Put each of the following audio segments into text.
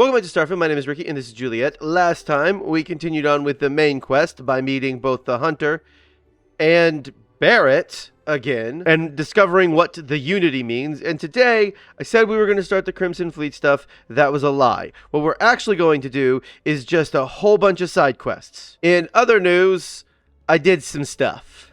Welcome back to Starfield. My name is Ricky, and this is Juliet. Last time, we continued on with the main quest by meeting both the Hunter and Barrett again, and discovering what the Unity means. And today, I said we were going to start the Crimson Fleet stuff. That was a lie. What we're actually going to do is just a whole bunch of side quests. In other news, I did some stuff.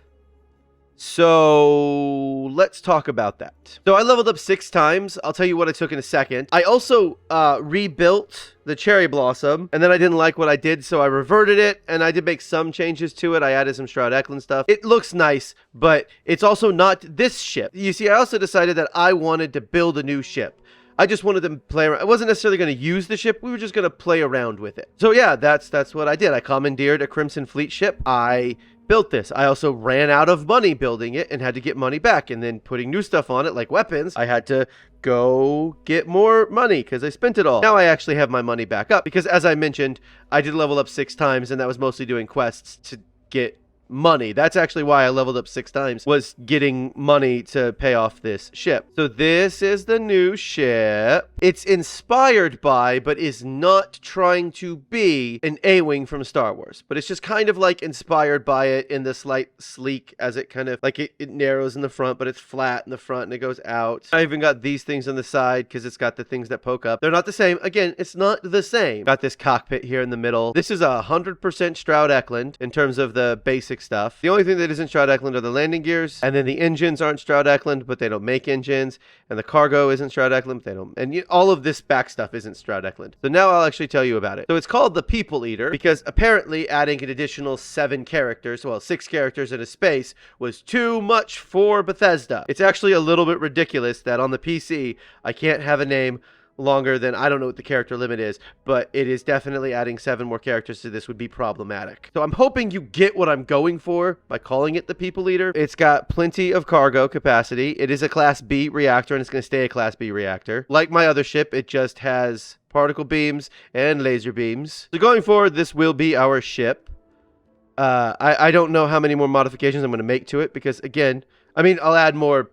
So let's talk about that. So I leveled up 6 times. I'll tell you what I took in a second. I also rebuilt the Cherry Blossom, and then I didn't like what I did, so I reverted it, and I did make some changes to it. I added some Shroud Eklund stuff. It looks nice, but it's also not this ship. You see, I also decided that I wanted to build a new ship. I just wanted to play around. I wasn't necessarily going to use the ship. We were just going to play around with it. So yeah, that's what I did. I commandeered a Crimson Fleet ship. I built this. I also ran out of money building it and had to get money back, and then putting new stuff on it like weapons. I had to go get more money because I spent it all. Now I actually have my money back up because, as I mentioned, I did level up 6 times, and that was mostly doing quests to get money. That's actually why I leveled up 6 times, was getting money to pay off this ship. So this is the new ship. It's inspired by, but is not trying to be, an A-Wing from Star Wars. But it's just kind of like inspired by it in the slight sleek, as it kind of, like it narrows in the front, but it's flat in the front and it goes out. I even got these things on the side because it's got the things that poke up. They're not the same. Again, it's not the same. Got this cockpit here in the middle. This is 100% Shroud Eklund in terms of the basic stuff. The only thing that isn't Shroud Eklund are the landing gears, and then the engines aren't Shroud Eklund, but they don't make engines, and the cargo isn't Shroud Eklund, they don't, and all of this back stuff isn't Shroud Eklund. So now I'll actually tell you about it. So it's called the People Eater because apparently adding an additional 7 characters, well, 6 characters in a space, was too much for Bethesda. It's actually a little bit ridiculous that on the PC I can't have a name longer than, I don't know what the character limit is, but it is definitely adding 7 more characters to this would be problematic. So I'm hoping you get what I'm going for by calling it the People Eater. It's got plenty of cargo capacity. It is a Class B reactor, and it's going to stay a Class B reactor. Like my other ship, it just has particle beams and laser beams. So going forward, this will be our ship. I don't know how many more modifications I'm going to make to it because, again, I mean, I'll add more.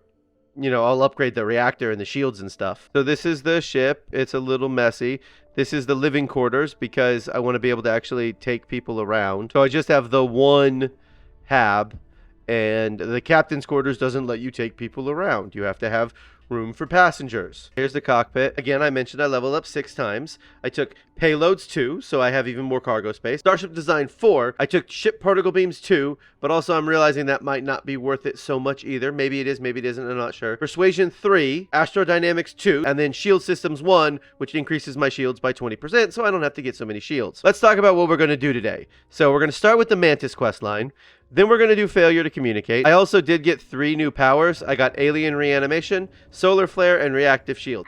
You know, I'll upgrade the reactor and the shields and stuff. So this is the ship. It's a little messy. This is the living quarters because I want to be able to actually take people around. So I just have the one hab, and the captain's quarters doesn't let you take people around. You have to have room for passengers. Here's the cockpit. Again, I mentioned I leveled up 6 times. I took payloads 2, so I have even more cargo space. Starship design 4. I took ship particle beams 2, but also I'm realizing that might not be worth it so much either. Maybe it is, maybe it isn't, I'm not sure. Persuasion 3, astrodynamics 2, and then shield systems 1, which increases my shields by 20%, so I don't have to get so many shields. Let's talk about what we're going to do today. So we're going to start with the Mantis quest line. Then we're going to do failure to communicate. I also did get 3 new powers. I got alien reanimation, solar flare, and reactive shield.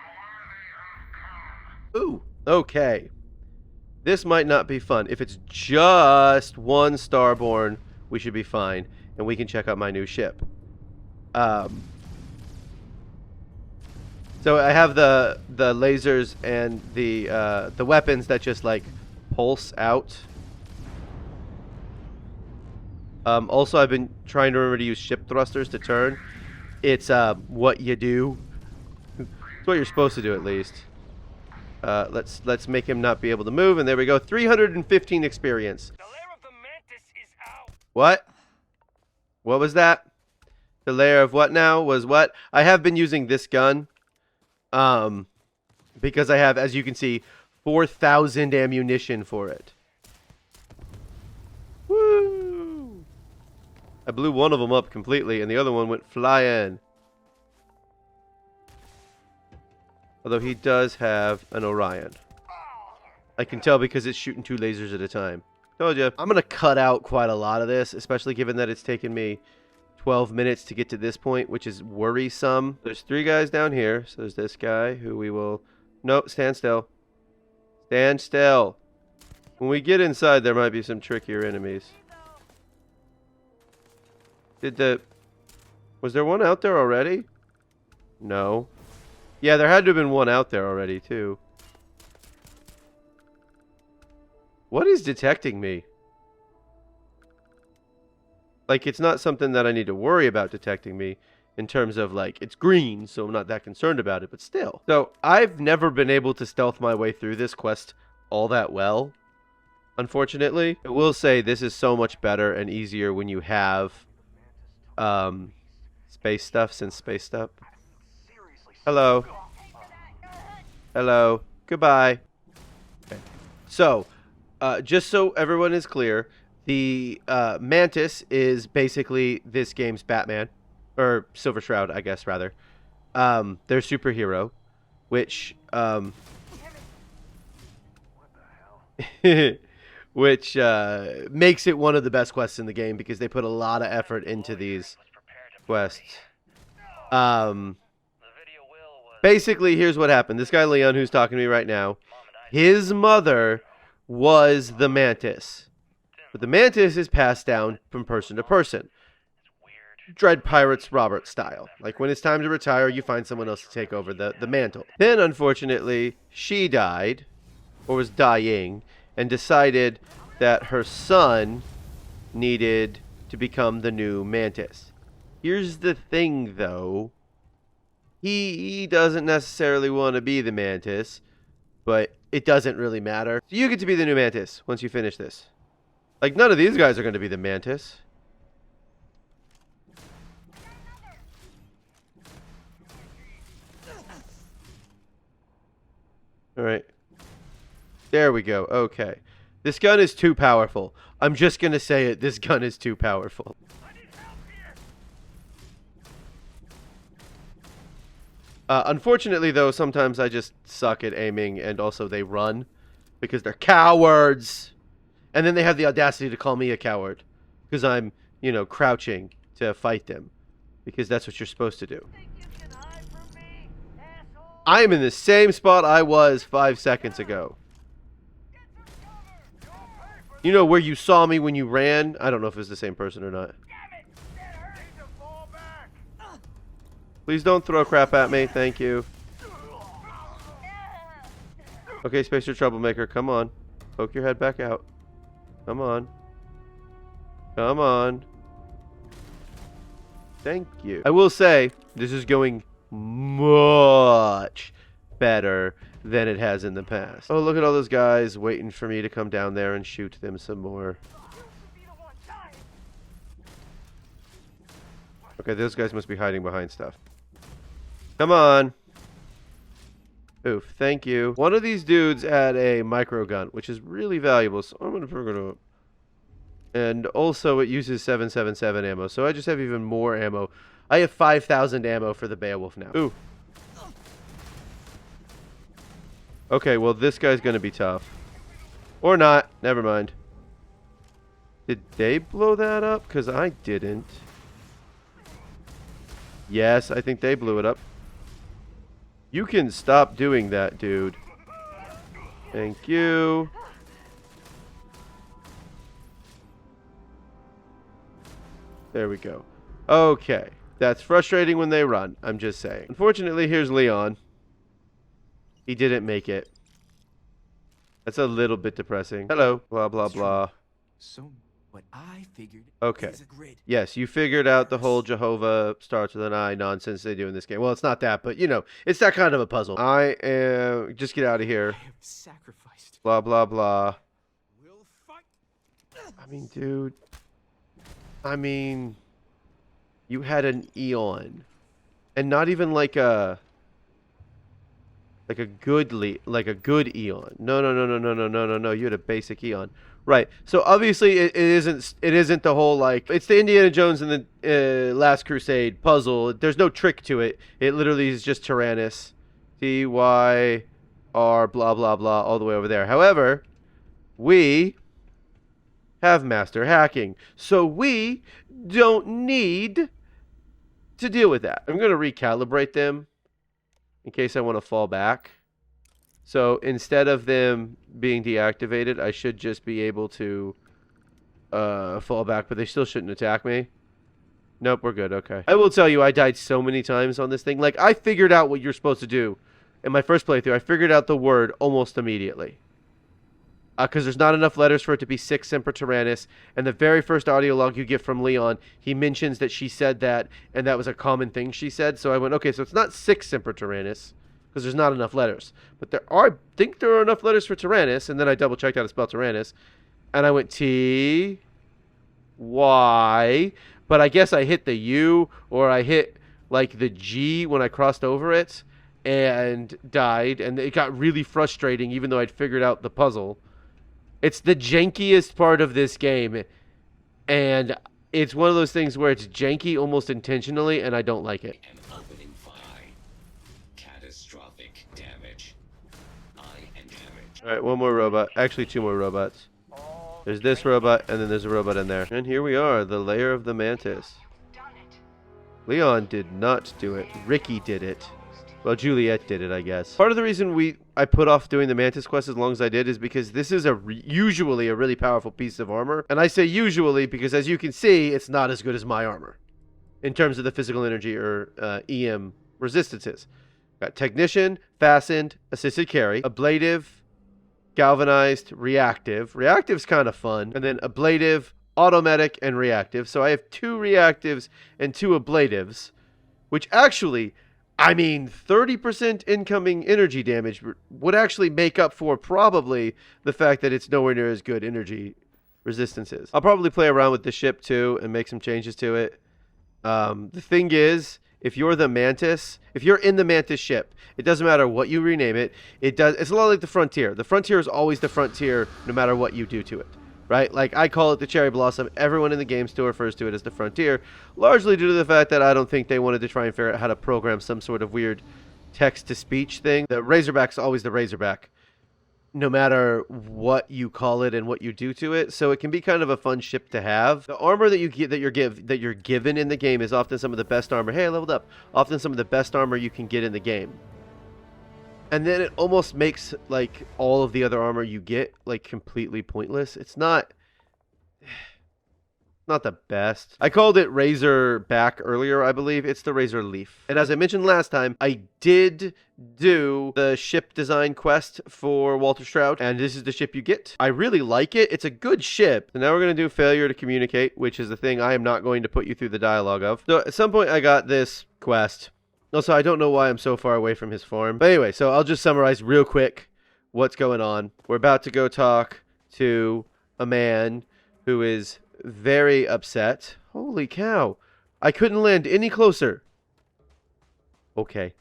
Ooh, okay. This might not be fun. If it's just 1 starborn, we should be fine, and we can check out my new ship. So I have the lasers and the weapons that just like pulse out. Also, I've been trying to remember to use ship thrusters to turn. It's what you do. It's what you're supposed to do, at least. Let's make him not be able to move, and there we go. 315 experience. The lair of the Mantis is out. What? What was that? The lair of what now? Was what? I have been using this gun. Because I have, as you can see, 4,000 ammunition for it. Woo! I blew one of them up completely, and the other one went flying. Although he does have an Orion. I can tell because it's shooting 2 lasers at a time. Told you. I'm going to cut out quite a lot of this, especially given that it's taken me 12 minutes to get to this point, which is worrisome. There's 3 guys down here. So there's this guy who we will... Nope, stand still. Stand still. When we get inside, there might be some trickier enemies. Was there one out there already? No. Yeah, there had to have been one out there already, too. What is detecting me? Like, it's not something that I need to worry about detecting me. in terms of like it's green, so I'm not that concerned about it, but still. So I've never been able to stealth my way through this quest all that well, unfortunately. I will say this is so much better and easier when you have space stuff, since space stuff. Hello. Hello. Goodbye. Okay. So, just so everyone is clear, the Mantis is basically this game's Batman, or Silver Shroud, I guess, rather. Their superhero, which which makes it one of the best quests in the game because they put a lot of effort into these quests. Basically, here's what happened. This guy Leon, who's talking to me right now, his mother was the Mantis. But the Mantis is passed down from person to person. Dread Pirates Robert style. Like when it's time to retire, you find someone else to take over the mantle. Then, unfortunately, she died, or was dying, and decided that her son needed to become the new Mantis. Here's the thing, though. He doesn't necessarily want to be the Mantis, but it doesn't really matter. So you get to be the new Mantis once you finish this. Like, none of these guys are going to be the Mantis. Alright. There we go. Okay. This gun is too powerful. I'm just going to say it. This gun is too powerful. Unfortunately, though, sometimes I just suck at aiming, and also they run because they're cowards. And then they have the audacity to call me a coward because I'm, you know, crouching to fight them because that's what you're supposed to do. I am in the same spot I was 5 seconds ago. You know where you saw me when you ran? I don't know if it's the same person or not. Please don't throw crap at me. Thank you. Okay, Spacer Troublemaker, come on. Poke your head back out. Come on. Come on. Thank you. I will say, this is going much better than it has in the past. Oh, look at all those guys waiting for me to come down there and shoot them some more. Okay, those guys must be hiding behind stuff. Come on. Oof, thank you. One of these dudes had a micro gun, which is really valuable, so I'm going to figure it out. And also it uses 777 ammo, so I just have even more ammo. I have 5,000 ammo for the Beowulf now. Ooh. Okay, well this guy's going to be tough. Or not. Never mind. Did they blow that up? Because I didn't. Yes, I think they blew it up. You can stop doing that, dude. Thank you. There we go. Okay. That's frustrating when they run. I'm just saying. Unfortunately, here's Leon. He didn't make it. That's a little bit depressing. Hello. Blah, blah, blah. So what I figured okay. is a grid. Yes, you figured out the whole Jehovah starts with an I nonsense they do in this game. Well, it's not that, but you know, it's that kind of a puzzle. I am... Just get out of here. I have sacrificed. Blah, blah, blah. We'll fight. I mean, dude. I mean... You had an Eon. And not even like a... Like a good Eon. No. You had a basic Eon. Right. So obviously it isn't the whole like it's the Indiana Jones and the Last Crusade puzzle. There's no trick to it. It literally is just Tyrannus. TYR blah blah blah all the way over there. However, we have master hacking. So we don't need to deal with that. I'm going to recalibrate them in case I want to fall back. So instead of them being deactivated, I should just be able to fall back, but they still shouldn't attack me. Nope, we're good. Okay. I will tell you, I died so many times on this thing. Like, I figured out what you're supposed to do. In my first playthrough, I figured out the word almost immediately. because there's not enough letters for it to be 6 Semper Tyrannis. And the very first audio log you get from Leon, he mentions that she said that, and that was a common thing she said. So I went, okay, so it's not 6 Semper Tyrannis, because there's not enough letters. But I think there are enough letters for Tyrannus, and then I double-checked how to spell Tyrannus, and I went T, Y, but I guess I hit the U, or I hit, like, the G when I crossed over it, and died, and it got really frustrating, even though I'd figured out the puzzle. It's the jankiest part of this game, and it's one of those things where it's janky almost intentionally, and I don't like it. An opening fine. Catastrophic damage. And damage. Alright, one more robot. Actually, 2 more robots. There's this robot, and then there's a robot in there. And here we are, the lair of the Mantis. Leon did not do it. Ricky did it. Well, Juliet did it, I guess. Part of the reason I put off doing the Mantis quest as long as I did is because this is usually a really powerful piece of armor. And I say usually because, as you can see, it's not as good as my armor in terms of the physical energy or EM resistances. Got Technician, Fastened, Assisted Carry, Ablative, Galvanized, Reactive. Reactive's kind of fun. And then Ablative, Automatic, and Reactive. So I have 2 Reactives and 2 Ablatives, which actually... I mean, 30% incoming energy damage would actually make up for probably the fact that it's nowhere near as good energy resistances. I'll probably play around with the ship too and make some changes to it. The thing is, if you're the Mantis, if you're in the Mantis ship, it doesn't matter what you rename it. It's a lot like the Frontier. The Frontier is always the Frontier no matter what you do to it. Right? Like, I call it the Cherry Blossom. Everyone in the game still refers to it as the Frontier, largely due to the fact that I don't think they wanted to try and figure out how to program some sort of weird text-to-speech thing. The Razorback's always the Razorback, no matter what you call it and what you do to it. So it can be kind of a fun ship to have. The armor that you get that you're given in the game is often some of the best armor. Hey, I leveled up. Often some of the best armor you can get in the game. And then it almost makes, like, all of the other armor you get, like, completely pointless. It's not the best. I called it Razor Back earlier, I believe. It's the Razor Leaf. And as I mentioned last time, I did do the ship design quest for Walter Stroud, and this is the ship you get. I really like it. It's a good ship. So now we're going to do Failure to Communicate, which is the thing I am not going to put you through the dialogue of. So at some point I got this quest. Also, I don't know why I'm so far away from his farm. But anyway, so I'll just summarize real quick what's going on. We're about to go talk to a man who is very upset. Holy cow. I couldn't land any closer. Okay,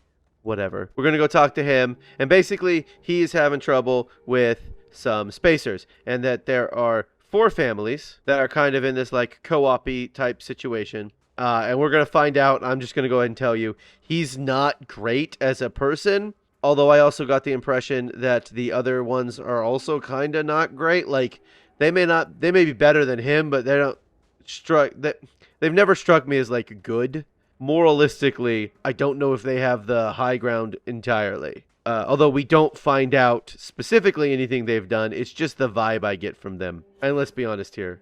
whatever. We're going to go talk to him. And basically, he is having trouble with some spacers. And that there are 4 families that are kind of in this, like, co-op-y type situation. And we're going to find out, I'm just going to go ahead and tell you, he's not great as a person, although I also got the impression that the other ones are also kind of not great. Like, they may be better than him, but they've never struck me as, like, good. Moralistically, I don't know if they have the high ground entirely. Although we don't find out specifically anything they've done, it's just the vibe I get from them. And let's be honest here.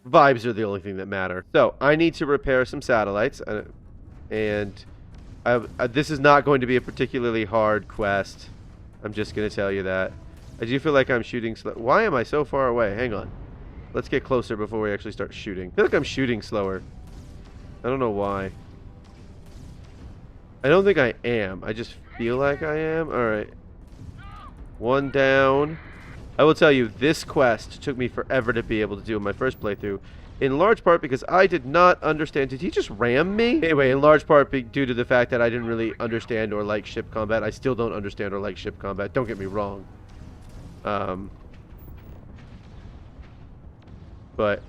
Vibes are the only thing that matter. So, I need to repair some satellites, and this is not going to be a particularly hard quest. I'm just going to tell you that. I do feel like I'm shooting slow. Why am I so far away? Hang on. Let's get closer before we actually start shooting. I feel like I'm shooting slower. I don't know why. I don't think I am. I just feel like I am. Alright. 1 down. I will tell you, this quest took me forever to be able to do in my first playthrough. In large part because I did not understand. Did he just ram me? Anyway, in large part due to the fact that I didn't really understand or like ship combat. I still don't understand or like ship combat. Don't get me wrong. But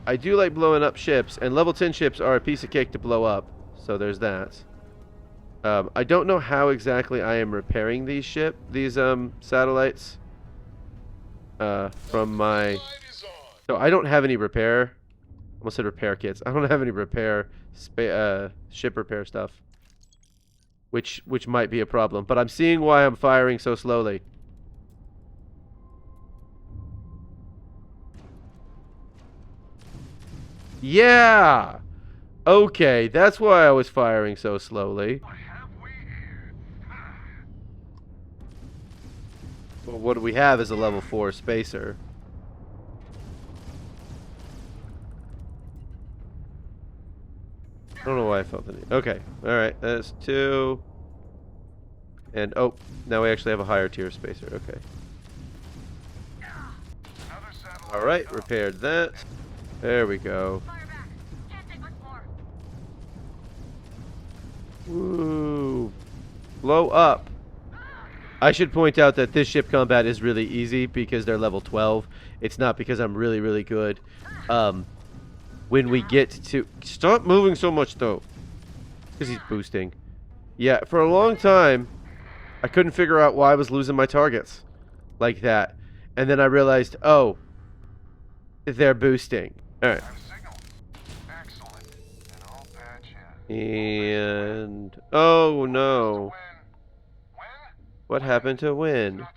I do like blowing up ships. And level 10 ships are a piece of cake to blow up. So there's that. I don't know how exactly I am repairing these satellites. From my... So I don't have any repair... Almost said repair kits. I don't have any repair... ship repair stuff. Which might be a problem. But I'm seeing why I'm firing so slowly. Yeah! Okay, that's why I was firing so slowly. But what we have is a level 4 spacer. I don't know why I felt the need. Okay, alright, that's 2. And, oh, now we actually have a higher tier spacer. Okay. Alright, repaired that. There we go. Woo! Blow up! I should point out that this ship combat is really easy because they're level 12. It's not because I'm really, really good. When we get to... Stop moving so much, though. Because he's boosting. Yeah, for a long time, I couldn't figure out why I was losing my targets like that. And then I realized, oh, they're boosting. Alright. And... oh, no. What happened to Win?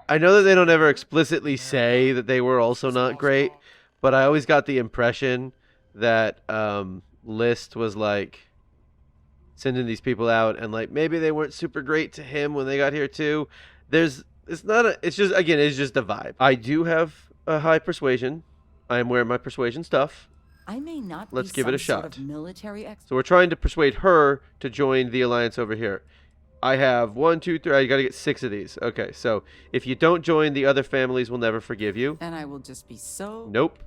I know that they don't ever explicitly say that they were also not great, but I always got the impression that List was like sending these people out and like maybe they weren't super great to him when they got here too. It's just a vibe. I do have a high persuasion. I am wearing my persuasion stuff. I may not Let's be give it a some shot. sort of military expert. So we're trying to persuade her to join the alliance over here. I have 1, 2, 3. I gotta get 6 of these. Okay, so if you don't join, the other families will never forgive you. And I will just be so... Nope.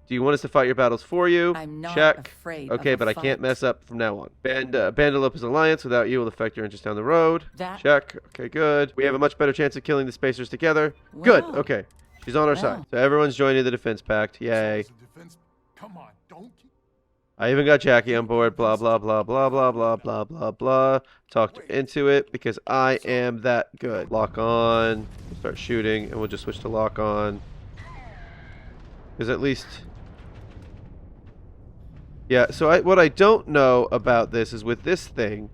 Do you want us to fight your battles for you? I'm not Check. afraid Okay, of a but I can't fight. mess up from now on. Bandalopa's alliance without you will affect your interest down the road. That- Check. Okay, good. We have a much better chance of killing the spacers together. Good. Wow. Okay. She's on our side. So everyone's joining the defense pact. Yay. Come on, don't. I even got Jackie on board. Blah, blah, blah, blah, blah, blah, blah, blah, blah. Talked her into it because I am that good. Lock on. We'll start shooting, and we'll just switch to lock on. Because at least... yeah, so what I don't know about this is with this thing...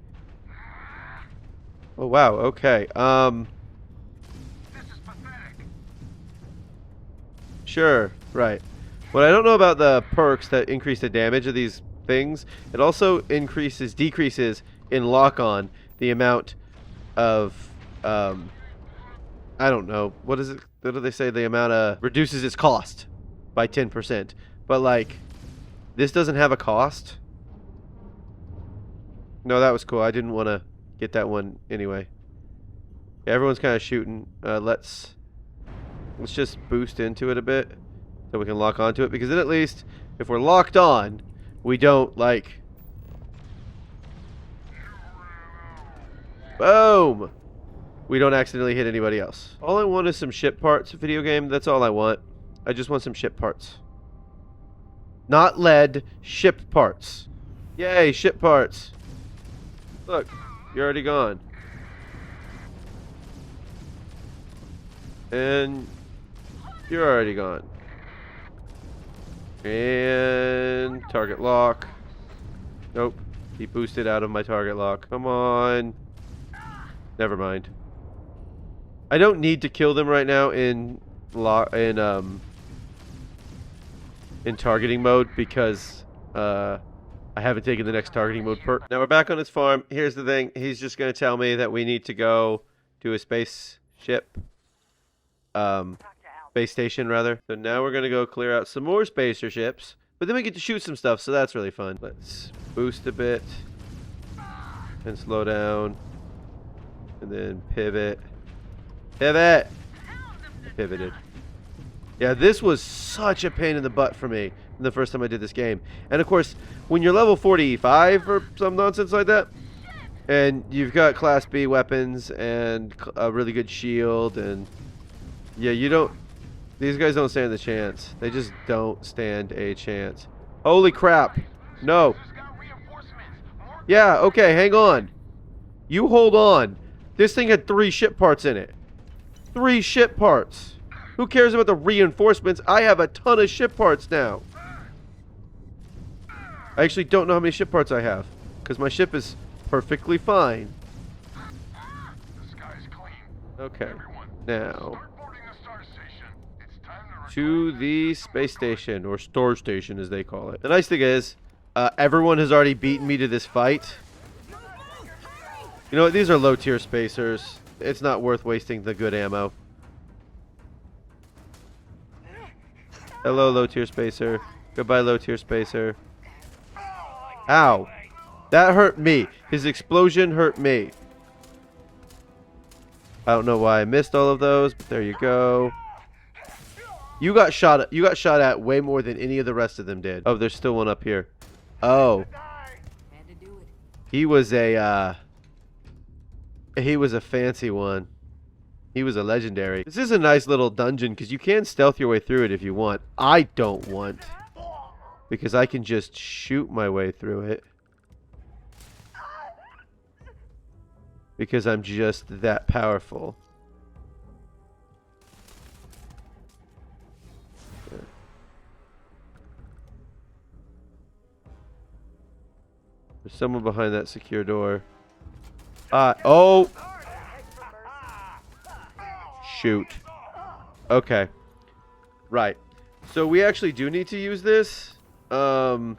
oh, wow, okay. This is pathetic. Sure, right. What I don't know about the perks that increase the damage of these things, it also decreases in lock-on the amount of, I don't know, what is it? What do they say? The amount of, reduces its cost by 10%. But like, this doesn't have a cost. No, that was cool. I didn't want to get that one anyway. Yeah, everyone's kind of shooting. Let's just boost into it a bit. So we can lock onto it, because then at least if we're locked on, we don't like... boom! We don't accidentally hit anybody else. All I want is some ship parts, video game. That's all I want. I just want some ship parts. Not lead, ship parts. Yay, ship parts. Look, you're already gone. And you're already gone. And target lock. Nope. He boosted out of my target lock. Come on. Never mind. I don't need to kill them right now in targeting mode because I haven't taken the next targeting mode perk. Now we're back on his farm. Here's the thing. He's just going to tell me that we need to go to a spaceship. Space station, rather. So now we're going to go clear out some more spacer ships. But then we get to shoot some stuff, so that's really fun. Let's boost a bit. And slow down. And then pivot. Pivot! I pivoted. Yeah, this was such a pain in the butt for me the first time I did this game. And of course, when you're level 45 or some nonsense like that, and you've got Class B weapons and a really good shield, and yeah, you don't... these guys don't stand a chance. They just don't stand a chance. Holy crap. No. Yeah, okay, hang on. You hold on. This thing had 3 ship parts in it. 3 ship parts. Who cares about the reinforcements? I have a ton of ship parts now. I actually don't know how many ship parts I have, because my ship is perfectly fine. Okay, now... to the space station, or store station as they call it. The nice thing is, everyone has already beaten me to this fight. You know what? These are low tier spacers. It's not worth wasting the good ammo. Hello, low tier spacer. Goodbye, low tier spacer. Ow. That hurt me. His explosion hurt me. I don't know why I missed all of those, but there you go. You got shot at way more than any of the rest of them did. Oh, there's still one up here. Oh. Had to do it. He was a fancy one. He was a legendary. This is a nice little dungeon because you can stealth your way through it if you want. I don't want, because I can just shoot my way through it. Because I'm just that powerful. There's someone behind that secure door. Oh! Shoot. Okay. Right. So we actually do need to use this. I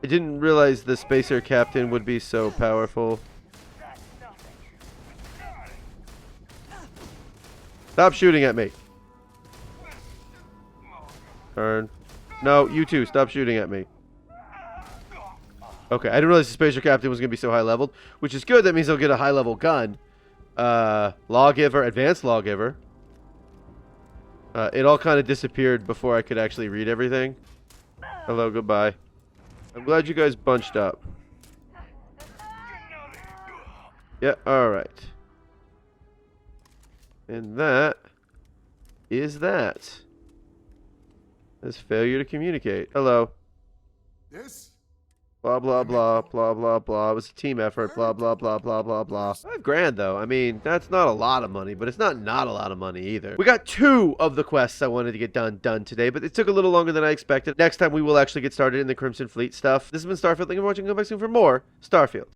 didn't realize the spacer captain would be so powerful. Stop shooting at me. Turn. No, you too. Stop shooting at me. Okay, I didn't realize the spacer captain was going to be so high leveled, which is good. That means he'll get a high level gun. Lawgiver, advanced lawgiver. It all kind of disappeared before I could actually read everything. Hello, goodbye. I'm glad you guys bunched up. Yeah, alright. And that is that. That's failure to communicate. Hello. This? Blah, blah, blah, blah, blah, blah. It was a team effort. Blah, blah, blah, blah, blah, blah. $5,000 though. I mean, that's not a lot of money, but it's not a lot of money either. We got 2 of the quests I wanted to get done today, but it took a little longer than I expected. Next time we will actually get started in the Crimson Fleet stuff. This has been Starfield. Thank you for watching. Come back soon for more Starfield.